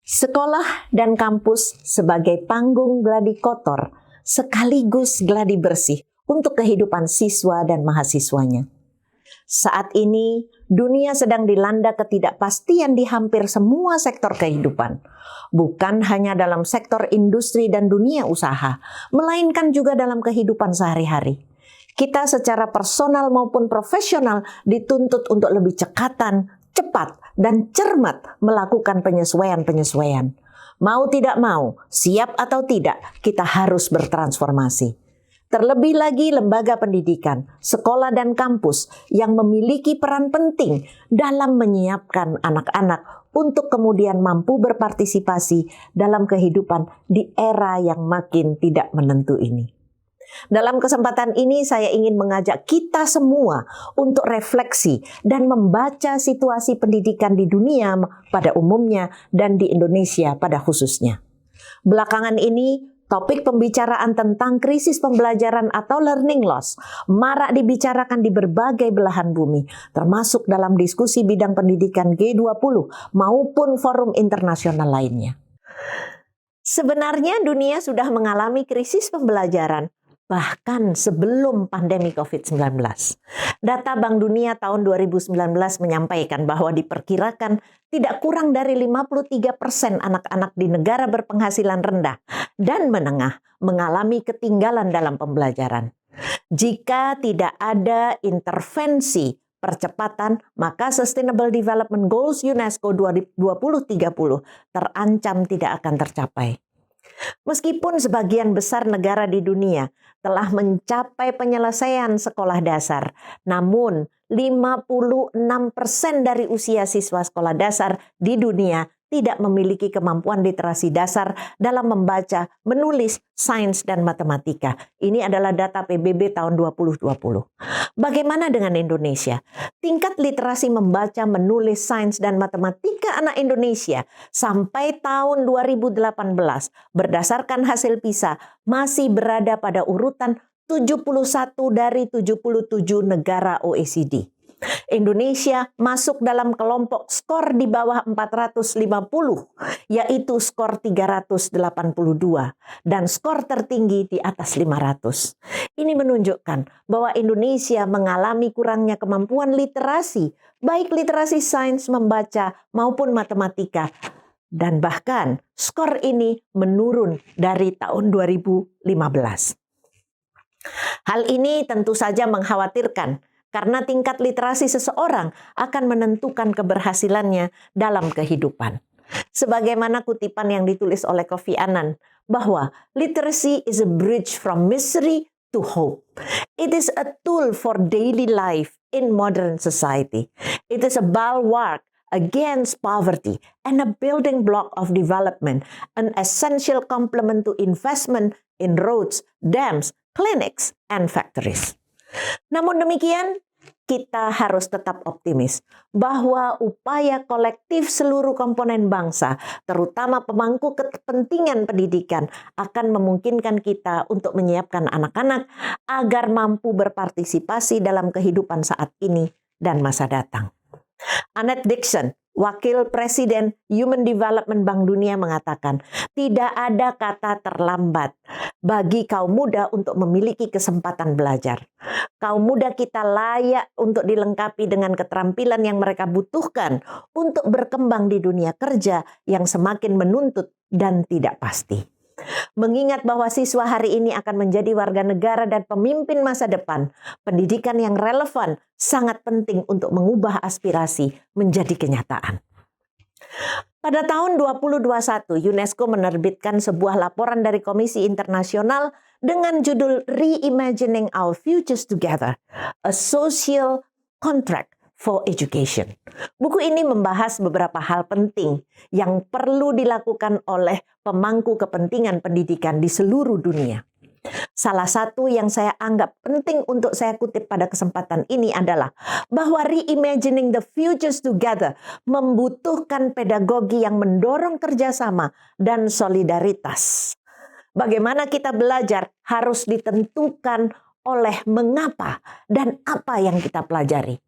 Sekolah dan kampus sebagai panggung gladi kotor sekaligus gladi bersih untuk kehidupan siswa dan mahasiswanya. Saat ini, dunia sedang dilanda ketidakpastian di hampir semua sektor kehidupan. Bukan hanya dalam sektor industri dan dunia usaha, melainkan juga dalam kehidupan sehari-hari. Kita secara personal maupun profesional dituntut untuk lebih cekatan, cepat, dan cermat melakukan penyesuaian-penyesuaian. Mau tidak mau, siap atau tidak, kita harus bertransformasi. Terlebih lagi lembaga pendidikan, sekolah dan kampus yang memiliki peran penting dalam menyiapkan anak-anak untuk kemudian mampu berpartisipasi dalam kehidupan di era yang makin tidak menentu ini. Dalam kesempatan ini saya ingin mengajak kita semua untuk refleksi dan membaca situasi pendidikan di dunia pada umumnya dan di Indonesia pada khususnya. Belakangan ini, topik pembicaraan tentang krisis pembelajaran atau learning loss marak dibicarakan di berbagai belahan bumi, termasuk dalam diskusi bidang pendidikan G20 maupun forum internasional lainnya. Sebenarnya dunia sudah mengalami krisis pembelajaran bahkan sebelum pandemi COVID-19. Data Bank Dunia tahun 2019 menyampaikan bahwa diperkirakan tidak kurang dari 53% anak-anak di negara berpenghasilan rendah dan menengah mengalami ketinggalan dalam pembelajaran. Jika tidak ada intervensi percepatan, maka Sustainable Development Goals UNESCO 2030 terancam tidak akan tercapai. Meskipun sebagian besar negara di dunia telah mencapai penyelesaian sekolah dasar, namun 56% dari usia siswa sekolah dasar di dunia tidak memiliki kemampuan literasi dasar dalam membaca, menulis, sains, dan matematika. Ini adalah data PBB tahun 2020. Bagaimana dengan Indonesia? Tingkat literasi membaca, menulis, sains, dan matematika anak Indonesia sampai tahun 2018 berdasarkan hasil PISA masih berada pada urutan 71 dari 77 negara OECD. Indonesia masuk dalam kelompok skor di bawah 450, yaitu skor 382, dan skor tertinggi di atas 500. Ini menunjukkan bahwa Indonesia mengalami kurangnya kemampuan literasi, baik literasi sains membaca maupun matematika, dan bahkan skor ini menurun dari tahun 2015. Hal ini tentu saja mengkhawatirkan, karena tingkat literasi seseorang akan menentukan keberhasilannya dalam kehidupan. Sebagaimana kutipan yang ditulis oleh Kofi Annan, bahwa literacy is a bridge from misery to hope. It is a tool for daily life in modern society. It is a bulwark against poverty and a building block of development, an essential complement to investment in roads, dams, clinics, and factories. Namun demikian, kita harus tetap optimis bahwa upaya kolektif seluruh komponen bangsa, terutama pemangku kepentingan pendidikan, akan memungkinkan kita untuk menyiapkan anak-anak agar mampu berpartisipasi dalam kehidupan saat ini dan masa datang. Annette Dixon, Wakil Presiden Human Development Bank Dunia mengatakan, tidak ada kata terlambat bagi kaum muda untuk memiliki kesempatan belajar. Kaum muda kita layak untuk dilengkapi dengan keterampilan yang mereka butuhkan untuk berkembang di dunia kerja yang semakin menuntut dan tidak pasti. Mengingat bahwa siswa hari ini akan menjadi warga negara dan pemimpin masa depan, pendidikan yang relevan sangat penting untuk mengubah aspirasi menjadi kenyataan. Pada tahun 2021, UNESCO menerbitkan sebuah laporan dari Komisi Internasional dengan judul Reimagining Our Futures Together, A Social Contract for Education. Buku ini membahas beberapa hal penting yang perlu dilakukan oleh pemangku kepentingan pendidikan di seluruh dunia. Salah satu yang saya anggap penting untuk saya kutip pada kesempatan ini adalah bahwa reimagining the futures together membutuhkan pedagogi yang mendorong kerjasama dan solidaritas. Bagaimana kita belajar harus ditentukan oleh mengapa dan apa yang kita pelajari.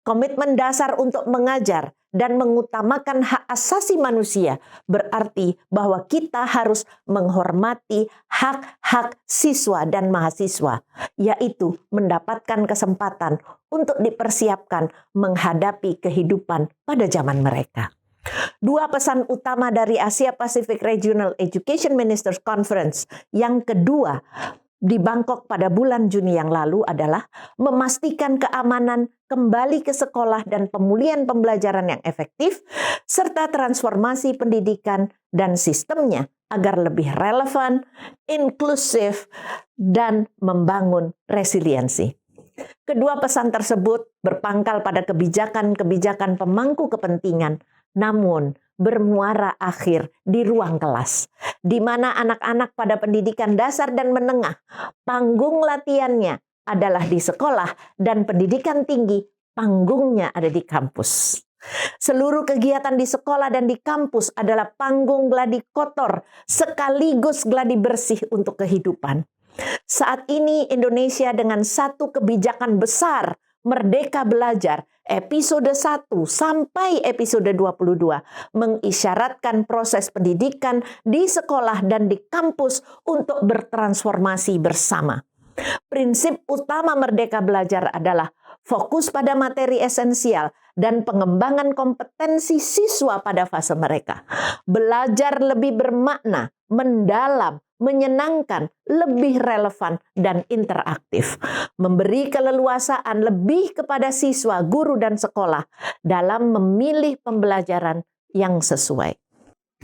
Komitmen dasar untuk mengajar dan mengutamakan hak asasi manusia berarti bahwa kita harus menghormati hak-hak siswa dan mahasiswa, yaitu mendapatkan kesempatan untuk dipersiapkan menghadapi kehidupan pada zaman mereka. Dua pesan utama dari Asia Pacific Regional Education Ministers Conference yang kedua di Bangkok pada bulan Juni yang lalu adalah memastikan keamanan kembali ke sekolah dan pemulihan pembelajaran yang efektif, serta transformasi pendidikan dan sistemnya agar lebih relevan, inklusif, dan membangun resiliensi. Kedua pesan tersebut berpangkal pada kebijakan-kebijakan pemangku kepentingan, namun bermuara akhir di ruang kelas, di mana anak-anak pada pendidikan dasar dan menengah, panggung latihannya adalah di sekolah, dan pendidikan tinggi, panggungnya ada di kampus. Seluruh kegiatan di sekolah dan di kampus adalah panggung gladi kotor sekaligus gladi bersih untuk kehidupan. Saat ini Indonesia dengan satu kebijakan besar, Merdeka Belajar, episode 1 sampai episode 22, mengisyaratkan proses pendidikan di sekolah dan di kampus untuk bertransformasi bersama. Prinsip utama Merdeka Belajar adalah fokus pada materi esensial dan pengembangan kompetensi siswa pada fase mereka. Belajar lebih bermakna, mendalam, menyenangkan, lebih relevan, dan interaktif. Memberi keleluasaan lebih kepada siswa, guru, dan sekolah dalam memilih pembelajaran yang sesuai.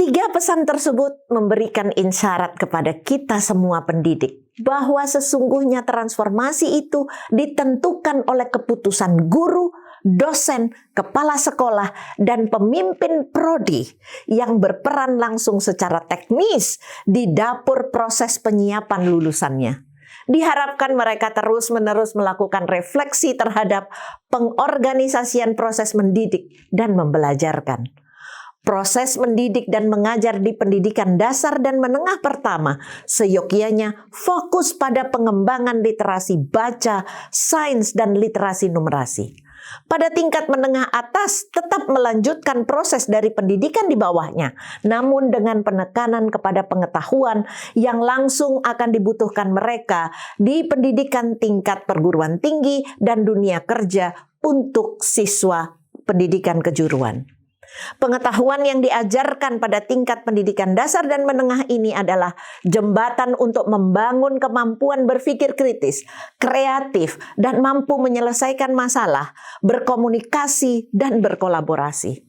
Tiga pesan tersebut memberikan isyarat kepada kita semua pendidik bahwa sesungguhnya transformasi itu ditentukan oleh keputusan guru, dosen, kepala sekolah, dan pemimpin prodi yang berperan langsung secara teknis di dapur proses penyiapan lulusannya. Diharapkan mereka terus-menerus melakukan refleksi terhadap pengorganisasian proses mendidik dan membelajarkan. Proses mendidik dan mengajar di pendidikan dasar dan menengah pertama seyogyanya fokus pada pengembangan literasi baca, sains, dan literasi numerasi. Pada tingkat menengah atas tetap melanjutkan proses dari pendidikan di bawahnya, namun dengan penekanan kepada pengetahuan yang langsung akan dibutuhkan mereka di pendidikan tingkat perguruan tinggi dan dunia kerja untuk siswa pendidikan kejuruan. Pengetahuan yang diajarkan pada tingkat pendidikan dasar dan menengah ini adalah jembatan untuk membangun kemampuan berpikir kritis, kreatif, dan mampu menyelesaikan masalah, berkomunikasi, dan berkolaborasi.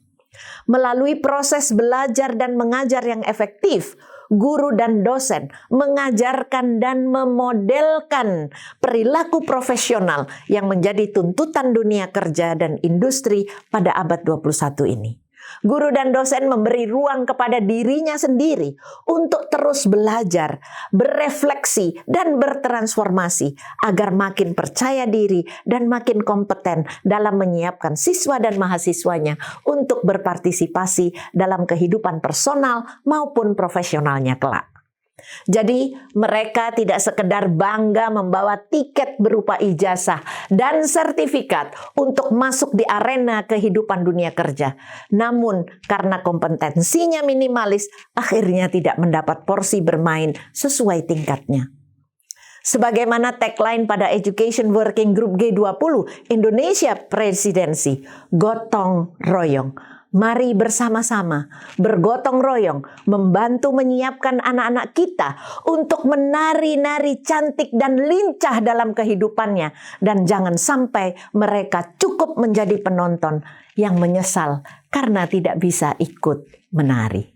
Melalui proses belajar dan mengajar yang efektif, guru dan dosen mengajarkan dan memodelkan perilaku profesional yang menjadi tuntutan dunia kerja dan industri pada abad 21 ini. Guru dan dosen memberi ruang kepada dirinya sendiri untuk terus belajar, berefleksi, dan bertransformasi agar makin percaya diri dan makin kompeten dalam menyiapkan siswa dan mahasiswanya untuk berpartisipasi dalam kehidupan personal maupun profesionalnya kelak. Jadi mereka tidak sekedar bangga membawa tiket berupa ijazah dan sertifikat untuk masuk di arena kehidupan dunia kerja. Namun karena kompetensinya minimalis, akhirnya tidak mendapat porsi bermain sesuai tingkatnya. Sebagaimana tagline pada Education Working Group G20 Indonesia Presidensi, gotong royong. Mari bersama-sama bergotong royong membantu menyiapkan anak-anak kita untuk menari-nari cantik dan lincah dalam kehidupannya, dan jangan sampai mereka cukup menjadi penonton yang menyesal karena tidak bisa ikut menari.